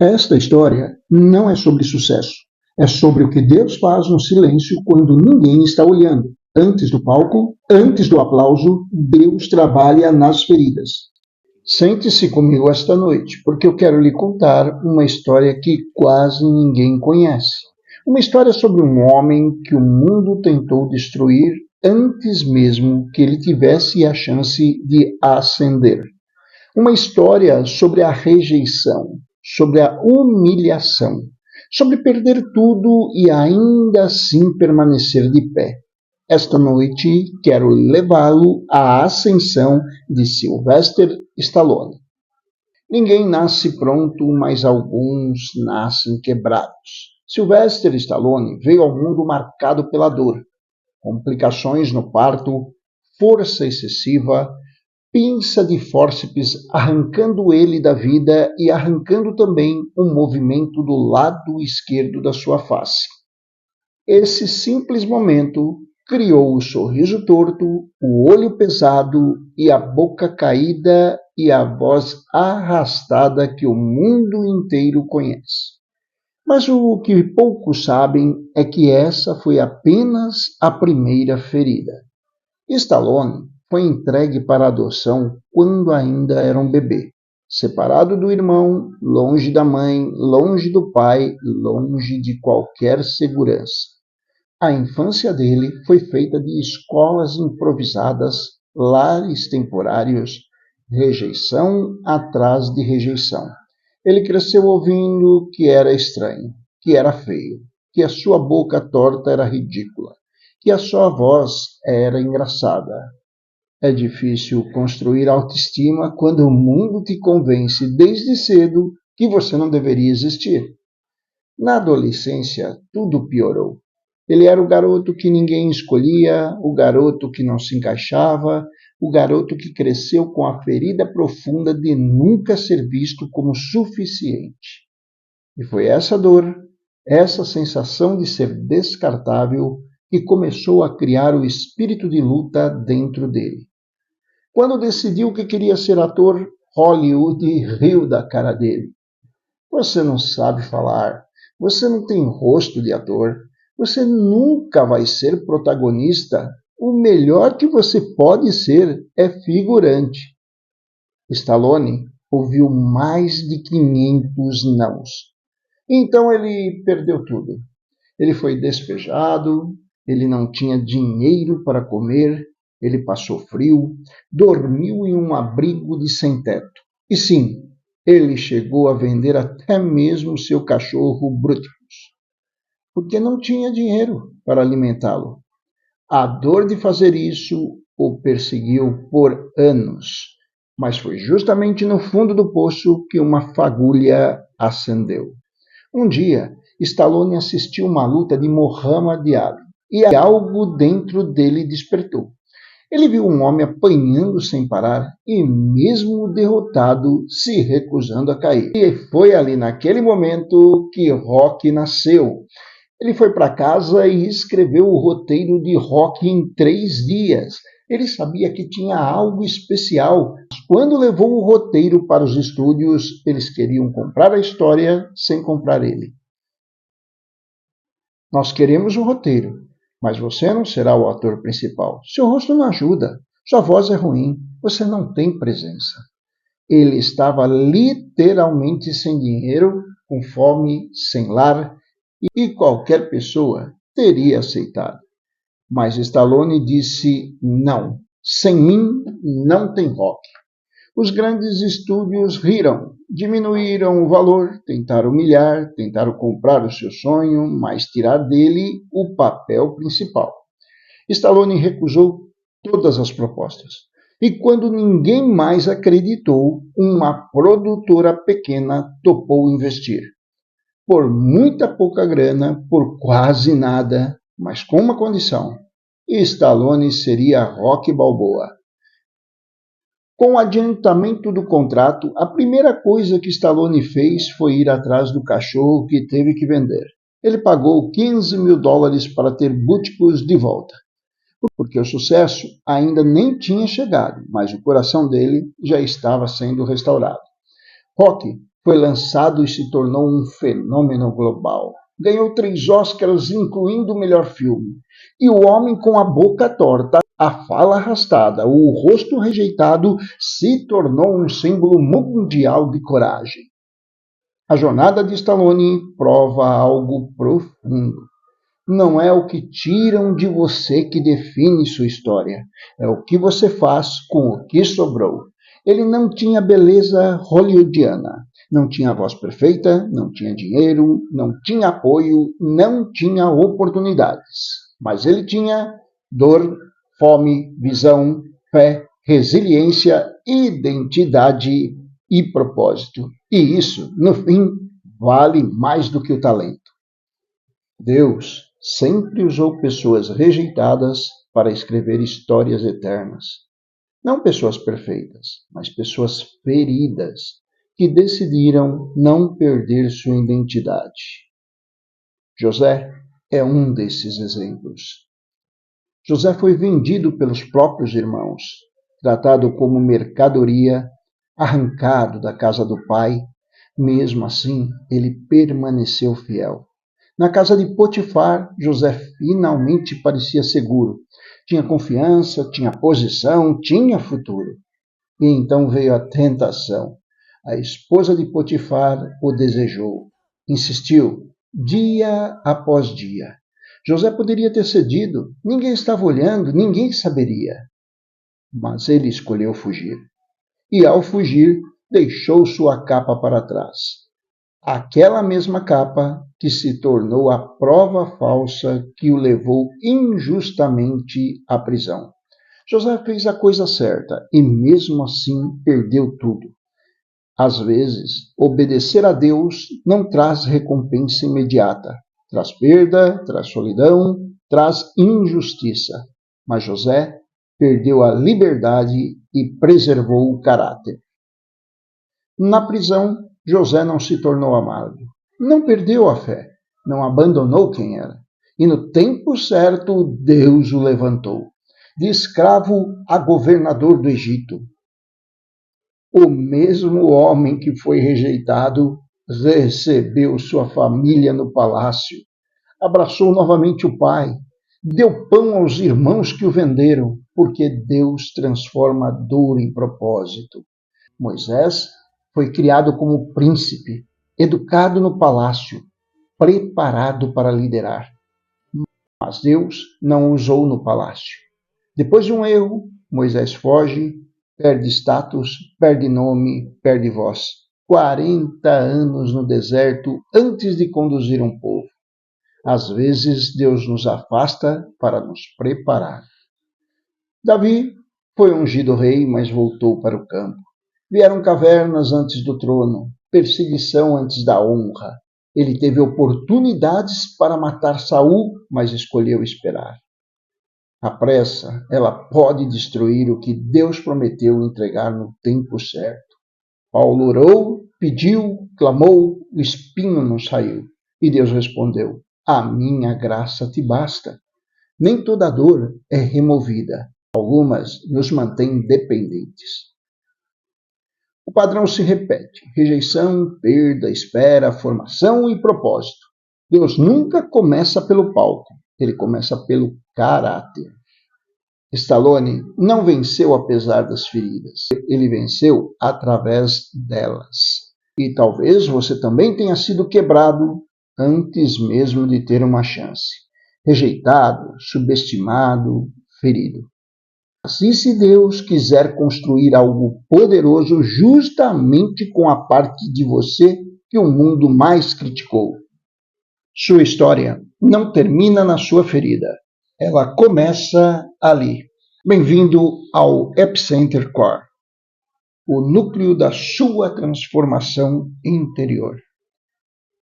Esta história não é sobre sucesso. É sobre o que Deus faz no silêncio quando ninguém está olhando. Antes do palco, antes do aplauso, Deus trabalha nas feridas. Sente-se comigo esta noite, porque eu quero lhe contar uma história que quase ninguém conhece. Uma história sobre um homem que o mundo tentou destruir antes mesmo que ele tivesse a chance de ascender. Uma história sobre a rejeição, sobre a humilhação, sobre perder tudo e ainda assim permanecer de pé. Esta noite quero levá-lo à ascensão de Sylvester Stallone. Ninguém nasce pronto, mas alguns nascem quebrados. Sylvester Stallone veio ao mundo marcado pela dor, complicações no parto, força excessiva, pinça de fórceps arrancando ele da vida e arrancando também um movimento do lado esquerdo da sua face. Esse simples momento criou o sorriso torto, o olho pesado e a boca caída e a voz arrastada que o mundo inteiro conhece. Mas o que poucos sabem é que essa foi apenas a primeira ferida. Stallone foi entregue para adoção quando ainda era um bebê, separado do irmão, longe da mãe, longe do pai, longe de qualquer segurança. A infância dele foi feita de escolas improvisadas, lares temporários, rejeição atrás de rejeição. Ele cresceu ouvindo que era estranho, que era feio, que a sua boca torta era ridícula, que a sua voz era engraçada. É difícil construir autoestima quando o mundo te convence desde cedo que você não deveria existir. Na adolescência, tudo piorou. Ele era o garoto que ninguém escolhia, o garoto que não se encaixava, o garoto que cresceu com a ferida profunda de nunca ser visto como suficiente. E foi essa dor, essa sensação de ser descartável, que começou a criar o espírito de luta dentro dele. Quando decidiu que queria ser ator, Hollywood riu da cara dele. Você não sabe falar, você não tem rosto de ator, você nunca vai ser protagonista. O melhor que você pode ser é figurante. Stallone ouviu mais de 500 nãos. Então ele perdeu tudo. Ele foi despejado, ele não tinha dinheiro para comer, ele passou frio, dormiu em um abrigo de sem-teto. E sim, ele chegou a vender até mesmo seu cachorro Bruticus, porque não tinha dinheiro para alimentá-lo. A dor de fazer isso o perseguiu por anos, mas foi justamente no fundo do poço que uma fagulha acendeu. Um dia, Stallone assistiu uma luta de Muhammad Ali e algo dentro dele despertou. Ele viu um homem apanhando sem parar e, mesmo derrotado, se recusando a cair. E foi ali naquele momento que Rocky nasceu. Ele foi para casa e escreveu o roteiro de Rocky em 3 dias. Ele sabia que tinha algo especial. Quando levou o roteiro para os estúdios, eles queriam comprar a história sem comprar ele. Nós queremos o roteiro, mas você não será o ator principal. Seu rosto não ajuda, sua voz é ruim, você não tem presença. Ele estava literalmente sem dinheiro, com fome, sem lar, e qualquer pessoa teria aceitado. Mas Stallone disse não. Sem mim não tem rock. Os grandes estúdios riram, diminuíram o valor, tentaram humilhar, tentaram comprar o seu sonho, mas tirar dele o papel principal. Stallone recusou todas as propostas. E quando ninguém mais acreditou, uma produtora pequena topou investir. Por muita pouca grana, por quase nada, mas com uma condição: Stallone seria Rocky Balboa. Com o adiantamento do contrato, a primeira coisa que Stallone fez foi ir atrás do cachorro que teve que vender. Ele pagou $15.000 para ter Butkus de volta, porque o sucesso ainda nem tinha chegado, mas o coração dele já estava sendo restaurado. Rocky Foi lançado e se tornou um fenômeno global. Ganhou 3 Oscars, incluindo o melhor filme. E o homem com a boca torta, a fala arrastada, o rosto rejeitado, se tornou um símbolo mundial de coragem. A jornada de Stallone prova algo profundo. Não é o que tiram de você que define sua história, é o que você faz com o que sobrou. Ele não tinha beleza hollywoodiana, não tinha voz perfeita, não tinha dinheiro, não tinha apoio, não tinha oportunidades. Mas ele tinha dor, fome, visão, fé, resiliência, identidade e propósito. E isso, no fim, vale mais do que o talento. Deus sempre usou pessoas rejeitadas para escrever histórias eternas. Não pessoas perfeitas, mas pessoas feridas que decidiram não perder sua identidade. José é um desses exemplos. José foi vendido pelos próprios irmãos, tratado como mercadoria, arrancado da casa do pai. Mesmo assim, ele permaneceu fiel. Na casa de Potifar, José finalmente parecia seguro. Tinha confiança, tinha posição, tinha futuro. E então veio a tentação. A esposa de Potifar o desejou. Insistiu, dia após dia. José poderia ter cedido. Ninguém estava olhando, ninguém saberia. Mas ele escolheu fugir. E ao fugir, deixou sua capa para trás. Aquela mesma capa que se tornou a prova falsa que o levou injustamente à prisão. José fez a coisa certa e mesmo assim perdeu tudo. Às vezes, obedecer a Deus não traz recompensa imediata. Traz perda, traz solidão, traz injustiça. Mas José perdeu a liberdade e preservou o caráter. Na prisão, José não se tornou amargo, não perdeu a fé, não abandonou quem era. E no tempo certo, Deus o levantou, de escravo a governador do Egito. O mesmo homem que foi rejeitado recebeu sua família no palácio, abraçou novamente o pai, deu pão aos irmãos que o venderam, porque Deus transforma a dor em propósito. Moisés foi criado como príncipe, educado no palácio, preparado para liderar. Mas Deus não o usou no palácio. Depois de um erro, Moisés foge, perde status, perde nome, perde voz. 40 anos no deserto antes de conduzir um povo. Às vezes, Deus nos afasta para nos preparar. Davi foi ungido rei, mas voltou para o campo. Vieram cavernas antes do trono, perseguição antes da honra. Ele teve oportunidades para matar Saul, mas escolheu esperar. A pressa, ela pode destruir o que Deus prometeu entregar no tempo certo. Paulo orou, pediu, clamou, o espinho não saiu. E Deus respondeu, a minha graça te basta. Nem toda dor é removida. Algumas nos mantêm dependentes. O padrão se repete: rejeição, perda, espera, formação e propósito. Deus nunca começa pelo palco, ele começa pelo caráter. Stallone não venceu apesar das feridas, ele venceu através delas. E talvez você também tenha sido quebrado antes mesmo de ter uma chance. Rejeitado, subestimado, ferido. Assim, se Deus quiser construir algo poderoso justamente com a parte de você que o mundo mais criticou. Sua história não termina na sua ferida. Ela começa ali. Bem-vindo ao Epicenter Core, o núcleo da sua transformação interior.